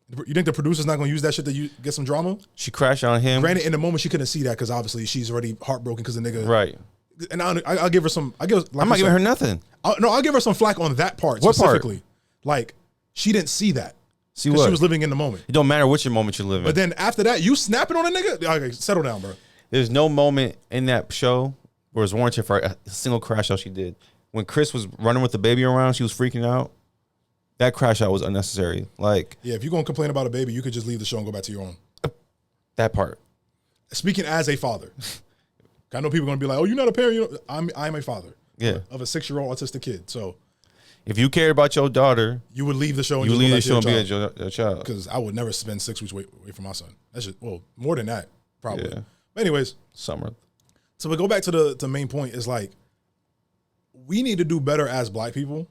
Speaker 2: You think the producer's not going to use that shit to get some drama?
Speaker 3: She crashed on him.
Speaker 2: Granted, in the moment she couldn't see that because obviously she's already heartbroken because the nigga.
Speaker 3: Right.
Speaker 2: And I'll give her some. I'm
Speaker 3: not giving her nothing.
Speaker 2: I'll give her some flack on that part
Speaker 3: What
Speaker 2: specifically.
Speaker 3: Part?
Speaker 2: Like she didn't see that.
Speaker 3: See what?
Speaker 2: She was living in the moment.
Speaker 3: It don't matter which moment you're living.
Speaker 2: But then after that, you snapping on a nigga. Okay, settle down, bro.
Speaker 3: There's no moment in that show where it's warranted for a single crash out she did. When Chris was running with the baby around, she was freaking out. That crash out was unnecessary. Like,
Speaker 2: yeah, if you're gonna complain about a baby, you could just leave the show and go back to your own.
Speaker 3: That part.
Speaker 2: Speaking as a father, I know people are gonna be like, "Oh, you're not a parent." I'm a father.
Speaker 3: Yeah.
Speaker 2: Of a 6-year-old autistic kid. So,
Speaker 3: if you cared about your daughter,
Speaker 2: you would leave the show.
Speaker 3: You would leave the show and be your child.
Speaker 2: Because I would never spend 6 weeks away from my son. That's just more than that probably.
Speaker 3: Yeah.
Speaker 2: But anyways,
Speaker 3: summer. So
Speaker 2: we go back to the main point. Is like we need to do better as Black people,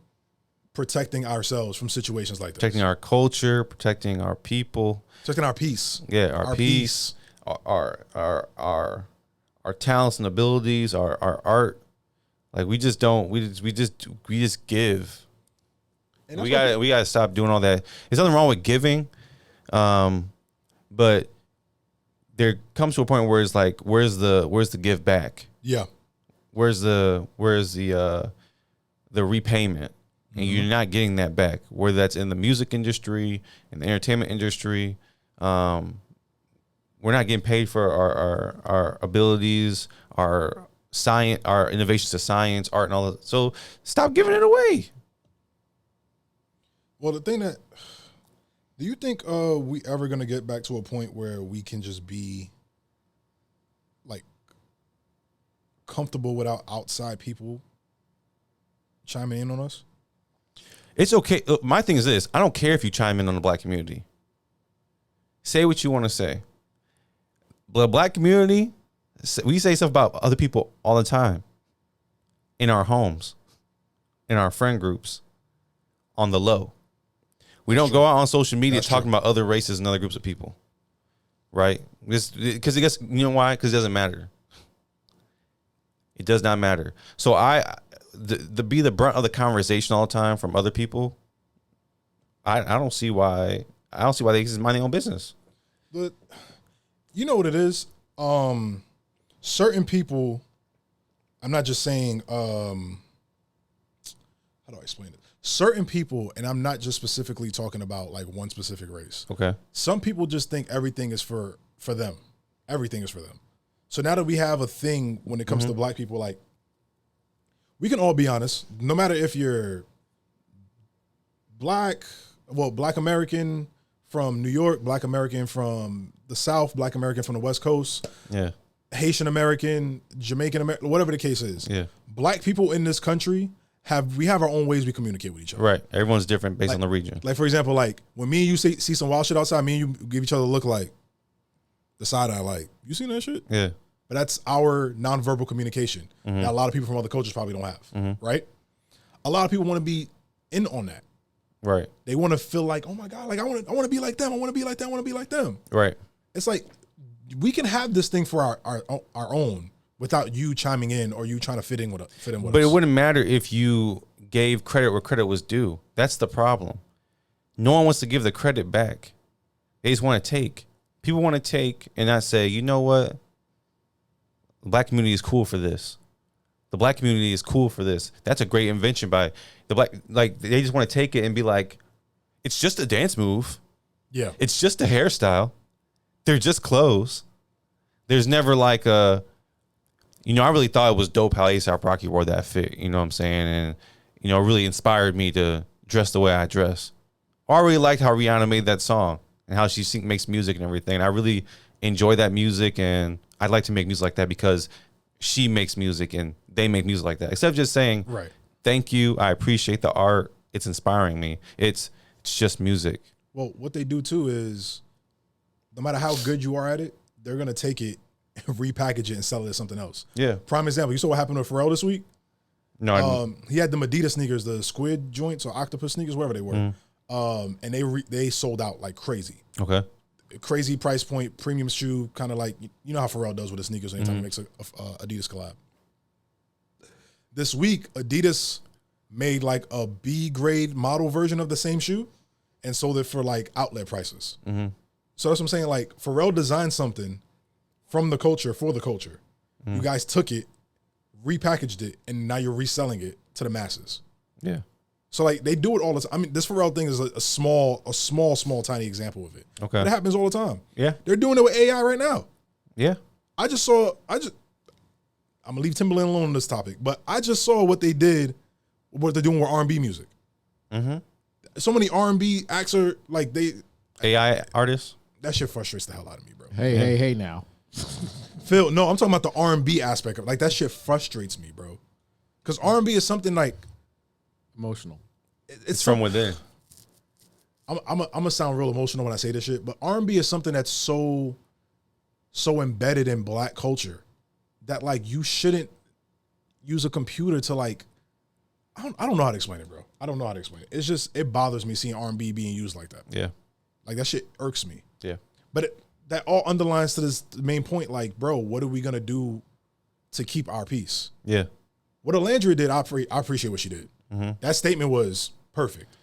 Speaker 2: protecting ourselves from situations like this.
Speaker 3: Protecting our culture, protecting our people,
Speaker 2: protecting our peace.
Speaker 3: Yeah, our peace, our talents and abilities, our art. Like we just don't. We just give. And we gotta stop doing all that. There's nothing wrong with giving, but there comes to a point where it's like, where's the give back?
Speaker 2: Yeah.
Speaker 3: Where's the repayment? And you're not getting that back, whether that's in the music industry, in the entertainment industry. We're not getting paid for our abilities, our science, our innovations to science, art, and all that. So stop giving it away.
Speaker 2: Well, do you think we ever gonna get back to a point where we can just be like comfortable without outside people chiming in on us?
Speaker 3: It's okay. My thing is this: I don't care if you chime in on the Black community. Say what you want to say. The Black community, we say stuff about other people all the time. In our homes, in our friend groups, on the low. We don't go out on social media talking about other races and other groups of people, right? Because I guess, you know why? Because it doesn't matter. It does not matter. So be the brunt of the conversation all the time from other people. I don't see why. I don't see why they just mind their own business.
Speaker 2: But you know what it is? Certain people. I'm not just saying. How do I explain it? Certain people, and I'm not just specifically talking about like one specific race.
Speaker 3: Okay.
Speaker 2: Some people just think everything is for them. Everything is for them. So now that we have a thing when it comes to Black people, like we can all be honest, no matter if you're Black American from New York, Black American from the South, Black American from the West Coast,
Speaker 3: yeah,
Speaker 2: Haitian American, Jamaican American, whatever the case is.
Speaker 3: Yeah.
Speaker 2: Black people in this country have our own ways we communicate with each other.
Speaker 3: Right. Everyone's different based on the region.
Speaker 2: Like, for example, like when me and you see some wild shit outside, me and you give each other a look like the side eye, like, you seen that shit?
Speaker 3: Yeah.
Speaker 2: But that's our nonverbal communication that a lot of people from other cultures probably don't have, right? A lot of people want to be in on that.
Speaker 3: Right.
Speaker 2: They want to feel like, oh my God, like I want to be like them. I want to be like them. I want to be like them.
Speaker 3: Right.
Speaker 2: It's like we can have this thing for our own without you chiming in or you trying to fit in with us.
Speaker 3: But it wouldn't matter if you gave credit where credit was due. That's the problem. No one wants to give the credit back. They just want to take. People want to take and not say, you know what? The Black community is cool for this. The Black community is cool for this. That's a great invention by the Black. Like, they just want to take it and be like, it's just a dance move.
Speaker 2: Yeah.
Speaker 3: It's just a hairstyle. They're just clothes. There's never like a, I really thought it was dope how A$AP Rocky wore that fit. You know what I'm saying? And, it really inspired me to dress the way I dress. I really liked how Rihanna made that song and how she makes music and everything. And I really enjoy that music, and I'd like to make music like that because she makes music and they make music like that. Instead of just saying,
Speaker 2: right,
Speaker 3: thank you, I appreciate the art, it's inspiring me. It's just music.
Speaker 2: Well, what they do too is no matter how good you are at it, they're going to take it and repackage it and sell it as something else.
Speaker 3: Yeah.
Speaker 2: Prime example, you saw what happened with Pharrell this week?
Speaker 3: No,
Speaker 2: he had the Adidas sneakers, the squid joints or octopus sneakers, wherever they were. And they sold out like crazy.
Speaker 3: Okay.
Speaker 2: Crazy price point, premium shoe, kind of like, you know how Pharrell does with his sneakers anytime he makes a Adidas collab. This week, Adidas made like a B grade model version of the same shoe, and sold it for like outlet prices. Mm-hmm. So that's what I'm saying. Like Pharrell designed something from the culture for the culture. Mm-hmm. You guys took it, repackaged it, and now you're reselling it to the masses.
Speaker 3: Yeah.
Speaker 2: So like they do it all the time. I mean, this Pharrell thing is a small, tiny example of it.
Speaker 3: Okay.
Speaker 2: It happens all the time.
Speaker 3: Yeah.
Speaker 2: They're doing it with AI right now.
Speaker 3: Yeah.
Speaker 2: I'm gonna leave Timberland alone on this topic, but I just saw what they did, what they're doing with R&B music. Mm-hmm. So many R&B acts are like
Speaker 3: AI artists.
Speaker 2: That shit frustrates the hell out of me, bro.
Speaker 4: Hey now.
Speaker 2: Phil, no, I'm talking about the R&B aspect of it. Like that shit frustrates me, bro. Because R&B is something like
Speaker 4: emotional.
Speaker 3: It's from within.
Speaker 2: I'm gonna sound real emotional when I say this shit, but R&B is something that's so embedded in Black culture that like you shouldn't use a computer to like. I don't know how to explain it, bro. I don't know how to explain it. It's just it bothers me seeing R&B being used like that.
Speaker 3: Yeah,
Speaker 2: like that shit irks me.
Speaker 3: Yeah,
Speaker 2: but that all underlines to this main point. Like, bro, what are we gonna do to keep our peace?
Speaker 3: Yeah,
Speaker 2: what Olandria did, I appreciate what she did. Mm-hmm. That statement was perfect.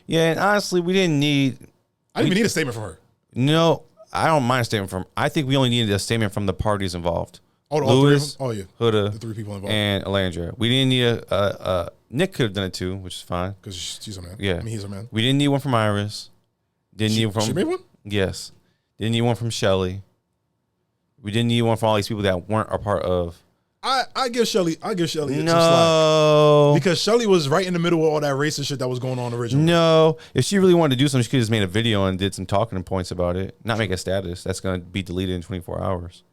Speaker 3: Yeah, and honestly, we didn't need.
Speaker 2: I didn't even need a statement from her.
Speaker 3: No, I don't mind a statement from. I think we only needed a statement from the parties involved.
Speaker 2: Oh,
Speaker 3: Louis,
Speaker 2: all three of them? Oh, yeah.
Speaker 3: Huda,
Speaker 2: the 3 people involved,
Speaker 3: and Olandria. We didn't need a Nick could have done it too, which is fine
Speaker 2: because she's a man.
Speaker 3: Yeah,
Speaker 2: I mean he's a man.
Speaker 3: We didn't need one from Iris. Didn't need one from.
Speaker 2: She made one.
Speaker 3: Yes. Didn't need one from Shelly. We didn't need one from all these people that weren't a part of.
Speaker 2: I give Shelly some slack. Because Shelly was right in the middle of all that racist shit that was going on originally.
Speaker 3: No. If she really wanted to do something, she could have just made a video and did some talking points about it. Not make a status. That's going to be deleted in 24 hours.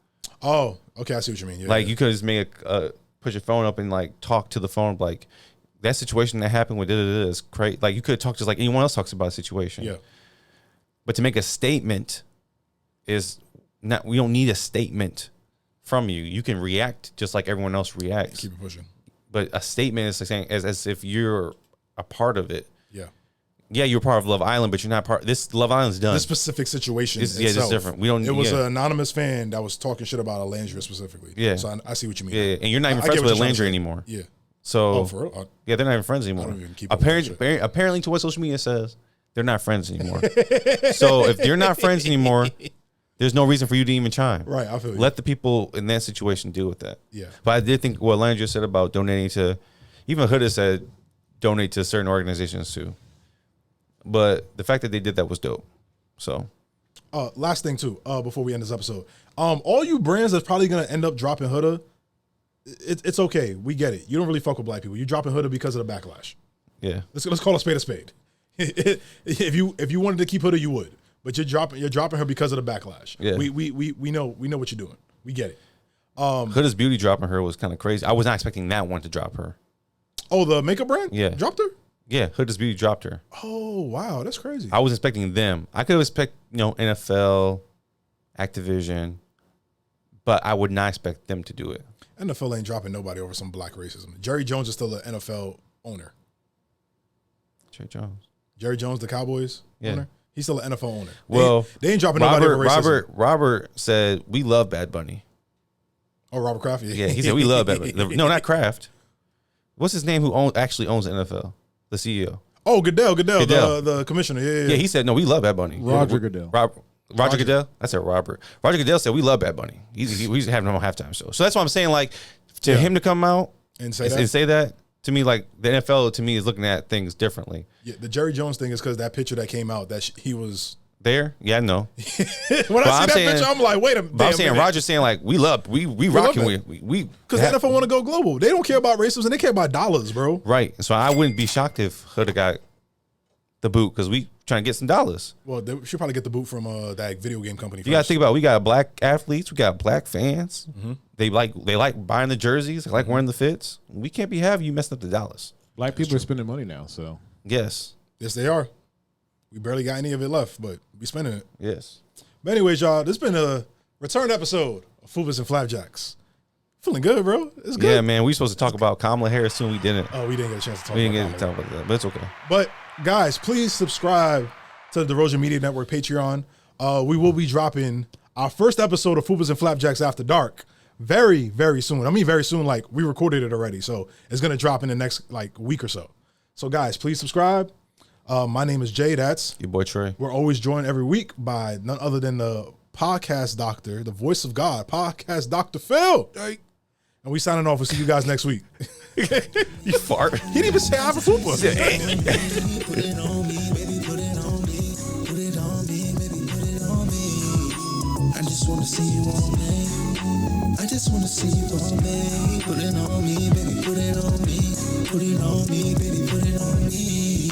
Speaker 2: Oh, okay. I see what you mean. Yeah,
Speaker 3: like, you could have just made put your phone up and, like, talk to the phone. Like, that situation that happened with da-da-da is crazy. Like, you could have talked just like anyone else talks about a situation.
Speaker 2: Yeah. But
Speaker 3: to make a statement is not, we don't need a statement from you. You can react just like everyone else reacts.
Speaker 2: Keep it pushing.
Speaker 3: But a statement is like saying as if you're a part of it.
Speaker 2: Yeah.
Speaker 3: Yeah, you're part of Love Island, but you're not part. This Love Island's done.
Speaker 2: This specific situation.
Speaker 3: Yeah, it's different. We don't.
Speaker 2: It was an anonymous fan that was talking shit about Olandria specifically.
Speaker 3: Yeah.
Speaker 2: So I see what you mean.
Speaker 3: Yeah, and you're not even friends with Olandria anymore.
Speaker 2: Yeah.
Speaker 3: So
Speaker 2: for real?
Speaker 3: Yeah, they're not even friends anymore.
Speaker 2: I don't even keep
Speaker 3: apparently, to what social media says, they're not friends anymore. So if you're not friends anymore, there's no reason for you to even chime.
Speaker 2: Right, I feel you.
Speaker 3: Let the people in that situation deal with that.
Speaker 2: Yeah.
Speaker 3: But I did think what Landry said about donating to, even Huda said donate to certain organizations too. But the fact that they did that was dope. So.
Speaker 2: Last thing too, before we end this episode. All you brands that's probably going to end up dropping Huda, it's okay. We get it. You don't really fuck with Black people. You're dropping Huda because of the backlash.
Speaker 3: Yeah.
Speaker 2: Let's call a spade a spade. If you wanted to keep Huda, you would. But you're dropping her because of the backlash.
Speaker 3: Yeah.
Speaker 2: We know what you're doing. We get it.
Speaker 3: Huda's Beauty dropping her was kind of crazy. I was not expecting that one to drop her.
Speaker 2: Oh, the makeup brand?
Speaker 3: Yeah.
Speaker 2: Dropped her?
Speaker 3: Yeah, Huda's Beauty dropped her.
Speaker 2: Oh, wow, that's crazy.
Speaker 3: I was expecting them. I could have expected, NFL, Activision, but I would not expect them to do it.
Speaker 2: NFL ain't dropping nobody over some Black racism. Jerry Jones is still an NFL owner. Jerry Jones, the Cowboys owner? He's still an NFL owner.
Speaker 3: Well,
Speaker 2: they ain't dropping nobody over racism.
Speaker 3: Robert said, we love Bad Bunny.
Speaker 2: Oh, Robert Kraft?
Speaker 3: Yeah, he said, we love Bad Bunny. No, not Kraft. What's his name who actually owns the NFL? The CEO.
Speaker 2: Oh, Goodell. The commissioner. Yeah.
Speaker 3: He said, no, we love Bad Bunny.
Speaker 4: Roger Goodell.
Speaker 3: Roger Goodell? I said Robert. Roger Goodell said, we love Bad Bunny. He's having him on halftime show. So that's why I'm saying, like, to him to come out and say that, to me, like, the NFL, to me, is looking at things differently.
Speaker 2: Yeah, the Jerry Jones thing is because that picture that came out, that he was...
Speaker 3: There? Yeah, I know.
Speaker 2: When I see that picture, I'm like, wait a minute.
Speaker 3: But I'm saying, Roger's saying, like, we rocking with...
Speaker 2: Because the NFL want to go global. They don't care about racism, they care about dollars, bro.
Speaker 3: Right. So I wouldn't be shocked if Huda got the boot, because we trying to get some dollars.
Speaker 2: Well, they should probably get the boot from that video game company first.
Speaker 3: You got to think about it. We got Black athletes. We got Black fans. Mm-hmm. They like buying the jerseys. They like wearing the fits. We can't be having you messing up the dollars.
Speaker 4: Black people are spending money now, so.
Speaker 3: Yes.
Speaker 2: Yes, they are. We barely got any of it left, but we spending it.
Speaker 3: Yes.
Speaker 2: But anyways, y'all, this has been a return episode of Fupas and Flapjacks. Feeling good, bro. It's good.
Speaker 3: Yeah, man. We supposed to talk about Kamala Harris soon. We didn't.
Speaker 2: Oh, we didn't get a chance to talk
Speaker 3: about that, but it's okay.
Speaker 2: But guys, please subscribe to the DeRozier Media Network Patreon. We will be dropping our first episode of Fupas and Flapjacks After Dark very, very soon. I mean, very soon, like we recorded it already. So it's going to drop in the next like week or so. So guys, please subscribe. My name is Jay. That's
Speaker 3: your boy Trey.
Speaker 2: We're always joined every week by none other than the podcast doctor, the voice of God, podcast Dr. Phil. And we signing off. We'll see you guys next week.
Speaker 3: You fart.
Speaker 2: He didn't even say I'm a fupa.
Speaker 1: Put it on me, baby, put it on me. Put it on me, baby, put it on me. I just wanna see you on me. I just wanna see you on me. Put it on me, baby, put it on me. Put it on me, baby, put it on me.